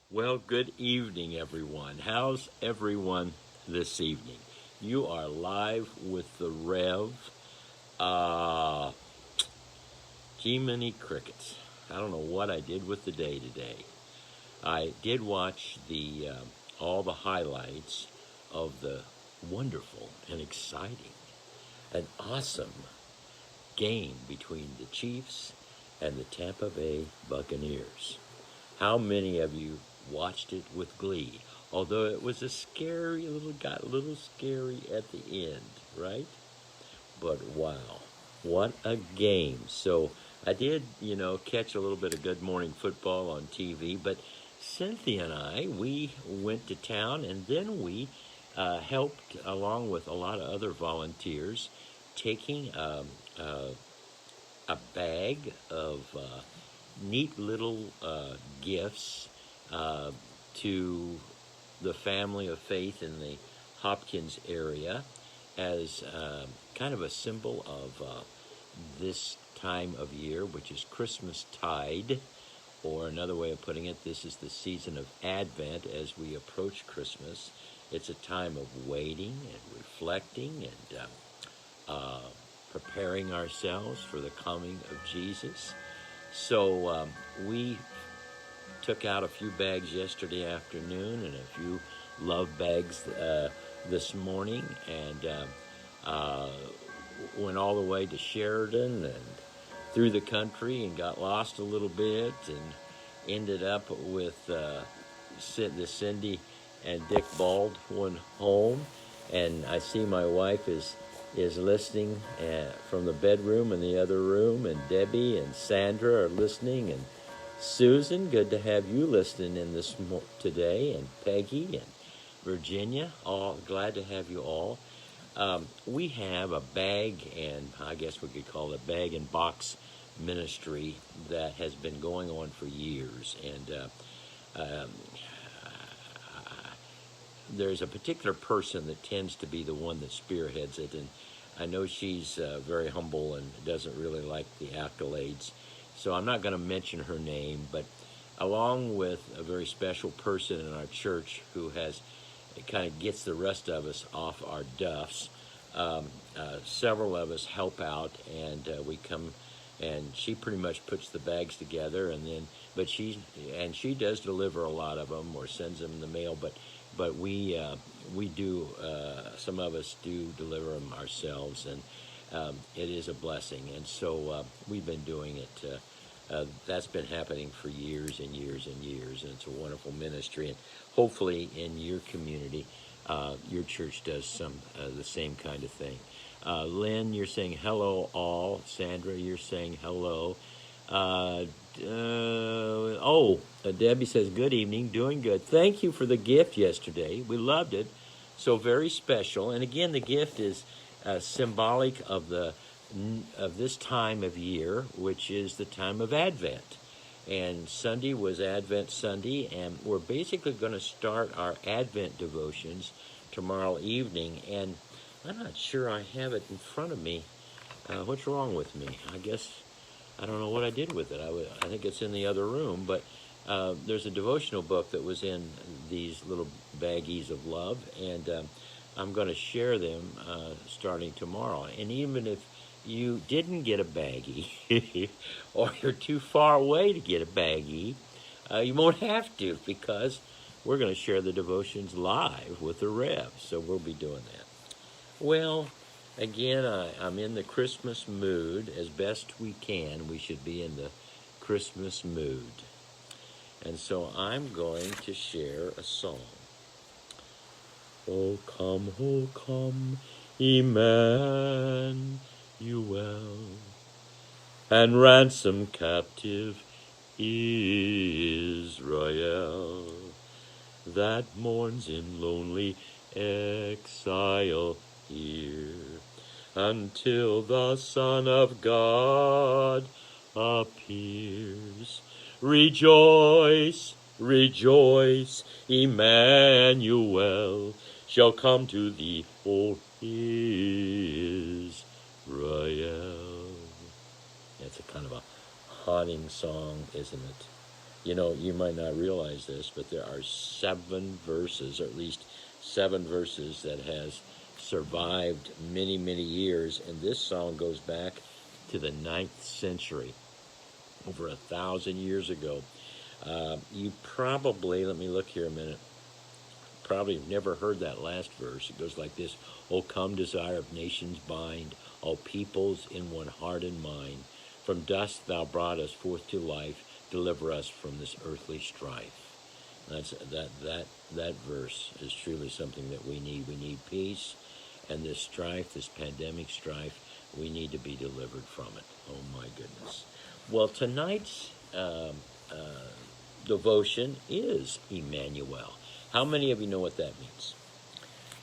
Well, good evening, everyone. How's everyone this evening? You are live with the Rev. Uh, Jiminy Crickets. I don't know what I did with the day today. I did watch the all the highlights of the wonderful and exciting and awesome game between the Chiefs and the Tampa Bay Buccaneers. How many of you watched it with glee? Although it was got a little scary at the end, right? But wow, what a game. So I did, catch a little bit of Good Morning Football on TV, but Cynthia and we went to town and then we helped, along with a lot of other volunteers, taking a bag of neat little gifts uh, to the family of faith in the Hopkins area as kind of a symbol of this time of year, which is Christmas tide, or another way of putting it, this is the season of Advent as we approach Christmas. It's a time of waiting and reflecting and preparing ourselves for the coming of Jesus. So we took out a few bags yesterday afternoon and a few love bags this morning, and went all the way to Sheridan and through the country and got lost a little bit and ended up with the Cindy and Dick Baldwin home. And I see my wife is listening from the bedroom in the other room, and Debbie and Sandra are listening, and Susan, good to have you listening in this today, and Peggy and Virginia, all glad to have you all. We have a bag, and I guess we could call it bag and box ministry that has been going on for years, and there's a particular person that tends to be the one that spearheads it, and I know she's very humble and doesn't really like the accolades, so I'm not going to mention her name, but along with a very special person in our church who kind of gets the rest of us off our duffs, several of us help out, and we come, and she pretty much puts the bags together, and then, she does deliver a lot of them or sends them in the mail, but we do, some of us do deliver them ourselves, and it is a blessing. And so we've been doing it. That's been happening for years and years and years, and it's a wonderful ministry. And hopefully in your community, your church does some the same kind of thing. Lynn, you're saying hello all. Sandra, you're saying hello. Debbie says, good evening, doing good. Thank you for the gift yesterday. We loved it. So very special. And again, the gift is symbolic of this time of year, which is the time of Advent. And Sunday was Advent Sunday, and we're basically going to start our Advent devotions tomorrow evening. And I'm not sure I have it in front of me. What's wrong with me? I guess I don't know what I did with it. I think it's in the other room, but there's a devotional book that was in these little baggies of love, and I'm going to share them starting tomorrow. And even if you didn't get a baggie, or you're too far away to get a baggie, you won't have to, because we're going to share the devotions live with the Rev, so we'll be doing that. Well, again, I'm in the Christmas mood as best we can. We should be in the Christmas mood. And so I'm going to share a song. Oh, come, Emmanuel, and ransom captive Israel that mourns in lonely exile here, until the Son of God appears. Rejoice, rejoice, Emmanuel shall come to thee, O Israel. It's a kind of a haunting song, isn't it? You know, you might not realize this, but there are 7 verses, or at least 7 verses that has survived many, many years. And this song goes back to the 9th century, over 1,000 years ago. You probably, let me look here a minute, probably never heard that last verse. It goes like this: O come, desire of nations bind, all peoples in one heart and mind. From dust thou brought us forth to life, deliver us from this earthly strife. That verse is truly something that we need. We need peace, and this strife, this pandemic strife, we need to be delivered from it. Oh my goodness. Well, tonight's devotion is Emmanuel. How many of you know what that means?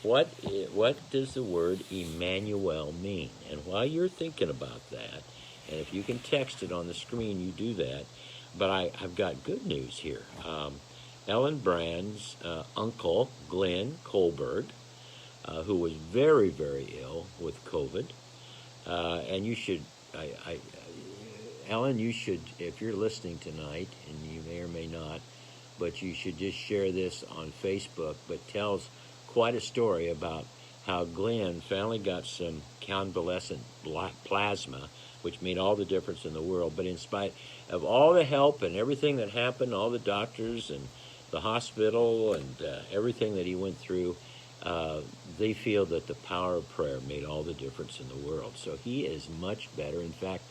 What does the word Emmanuel mean? And while you're thinking about that, and if you can text it on the screen, you do that. But I've got good news here. Ellen Brand's uncle, Glenn Colberg, who was very, very ill with COVID, and you should, Ellen, you should, if you're listening tonight, and you may or may not, but you should just share this on Facebook, but tells quite a story about how Glenn finally got some convalescent plasma, which made all the difference in the world. But in spite of all the help and everything that happened, all the doctors and the hospital and everything that he went through, they feel that the power of prayer made all the difference in the world. So he is much better. In fact,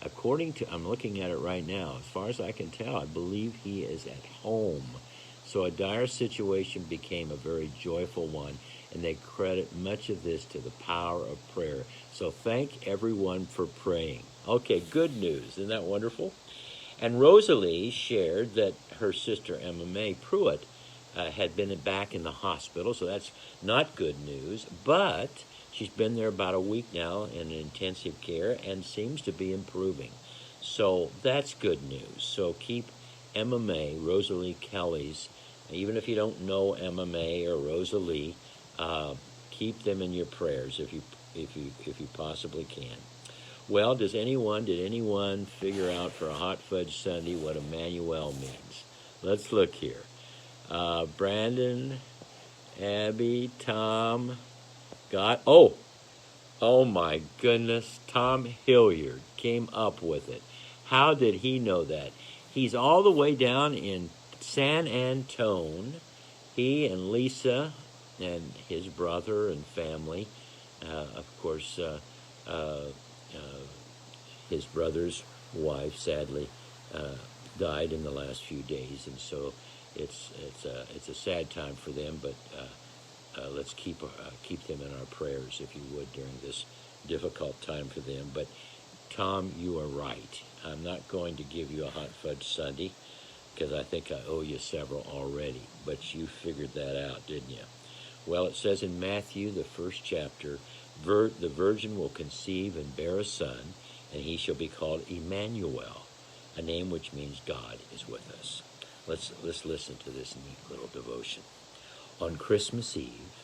according to, I'm looking at it right now, as far as I can tell, I believe he is at home. So a dire situation became a very joyful one, and they credit much of this to the power of prayer. So thank everyone for praying. Okay, good news. Isn't that wonderful? And Rosalie shared that her sister Emma Mae Pruitt had been back in the hospital, so that's not good news, but she's been there about a week now in intensive care and seems to be improving. So that's good news. So keep Emma Mae, Rosalie Kelly's, even if you don't know Emma Mae or Rosalie, keep them in your prayers if you possibly can. Well, did anyone figure out for a hot fudge Sunday what Emmanuel means? Let's look here. Brandon, Abby, Tom, oh my goodness, Tom Hilliard came up with it. How did he know that? He's all the way down in San Antone. He and Lisa and his brother and family, of course, his brother's wife sadly died in the last few days, and so it's a sad time for them. But let's keep them in our prayers, if you would, during this difficult time for them. But Tom, you are right. I'm not going to give you a hot fudge sundae because I think I owe you several already. But you figured that out, didn't you? Well, it says in Matthew, the 1st chapter, the virgin will conceive and bear a son, and he shall be called Emmanuel, a name which means God is with us. Let's listen to this neat little devotion. On Christmas Eve,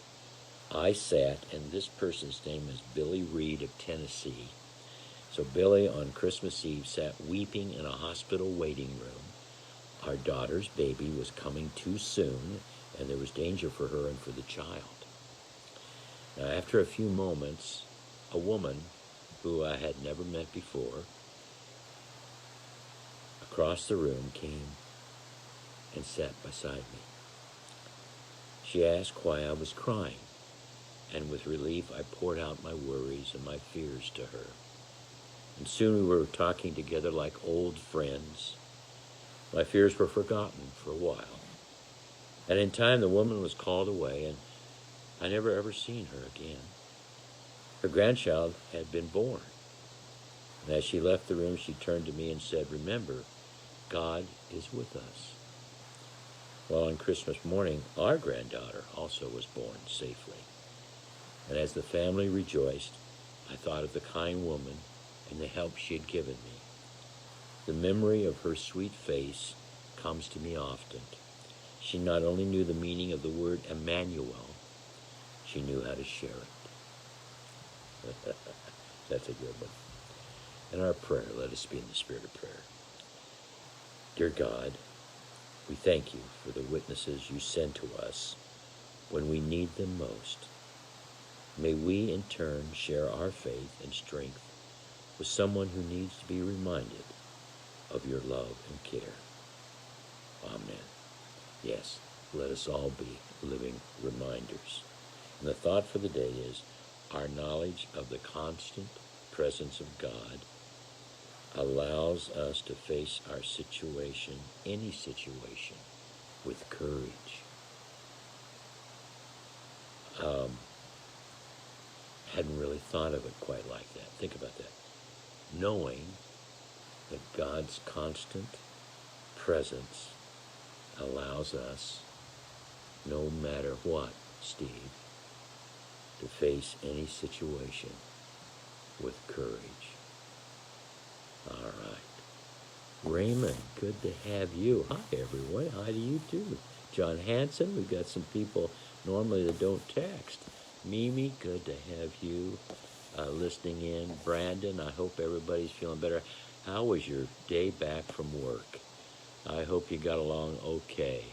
I sat, and this person's name is Billy Reed of Tennessee. So Billy on Christmas Eve sat weeping in a hospital waiting room. Our daughter's baby was coming too soon, and there was danger for her and for the child. Now, after a few moments, a woman who I had never met before across the room came and sat beside me. She asked why I was crying, and with relief I poured out my worries and my fears to her. And soon we were talking together like old friends. My fears were forgotten for a while. And in time the woman was called away, and I never ever seen her again. Her grandchild had been born. And as she left the room, she turned to me and said, "Remember, God is with us." Well, on Christmas morning, our granddaughter also was born safely. And as the family rejoiced, I thought of the kind woman and the help she had given me. The memory of her sweet face comes to me often. She not only knew the meaning of the word Emmanuel, she knew how to share it. That's a good one. In our prayer, let us be in the spirit of prayer. Dear God, We thank you for the witnesses you send to us when we need them most. May we in turn share our faith and strength with someone who needs to be reminded of your love and care. Amen. Yes, let us all be living reminders. And the thought for the day is, our knowledge of the constant presence of God allows us to face our situation, any situation, with courage. Hadn't really thought of it quite like that. Think about that. Knowing that God's constant presence allows us, no matter what, Steve, to face any situation with courage. All right. Raymond, good to have you. Hi, everyone. Hi to you, too. John Hanson, we've got some people normally that don't text. Mimi, good to have you listening in. Brandon, I hope everybody's feeling better. How was your day back from work? I hope you got along okay.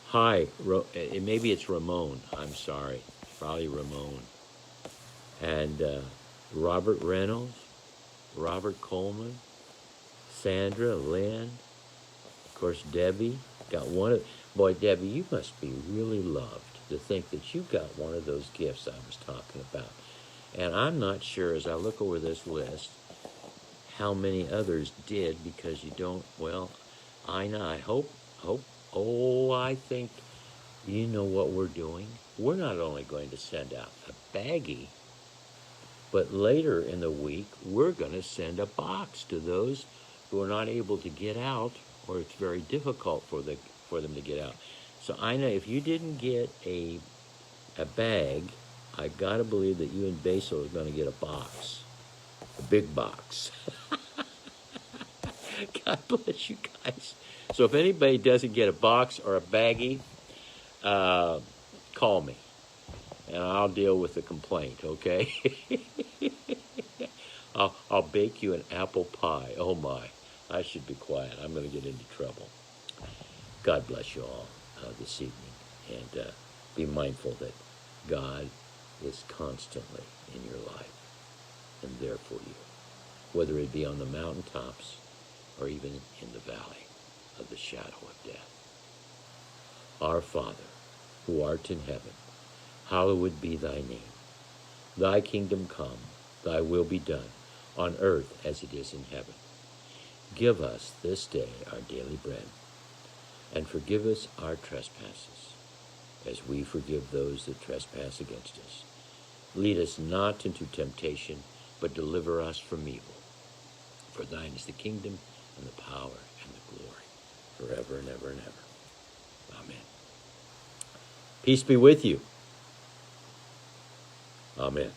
Hi. Maybe it's Ramon. I'm sorry. Probably Ramon. And Robert Reynolds, Robert Coleman, Sandra, Lynn, of course, Debbie. Got one of... Boy, Debbie, you must be really loved to think that you got one of those gifts I was talking about. And I'm not sure, as I look over this list, how many others did, because you don't... Well, I hope... I think you know what we're doing. We're not only going to send out a baggie, but later in the week, we're going to send a box to those who are not able to get out, or it's very difficult for them to get out. So I know if you didn't get a bag, I got to believe that you and Basil are going to get a box, a big box. God bless you guys. So if anybody doesn't get a box or a baggie, call me, and I'll deal with the complaint, okay? I'll bake you an apple pie. Oh, my. I should be quiet. I'm going to get into trouble. God bless you all this evening, and be mindful that God is constantly in your life and there for you, whether it be on the mountaintops or even in the valley of the shadow of death. Our Father, who art in heaven, hallowed be thy name. Thy kingdom come, thy will be done, on earth as it is in heaven. Give us this day our daily bread, and forgive us our trespasses, as we forgive those that trespass against us. Lead us not into temptation, but deliver us from evil. For thine is the kingdom, and the power, and the glory, forever and ever and ever. Amen. Peace be with you. Amen.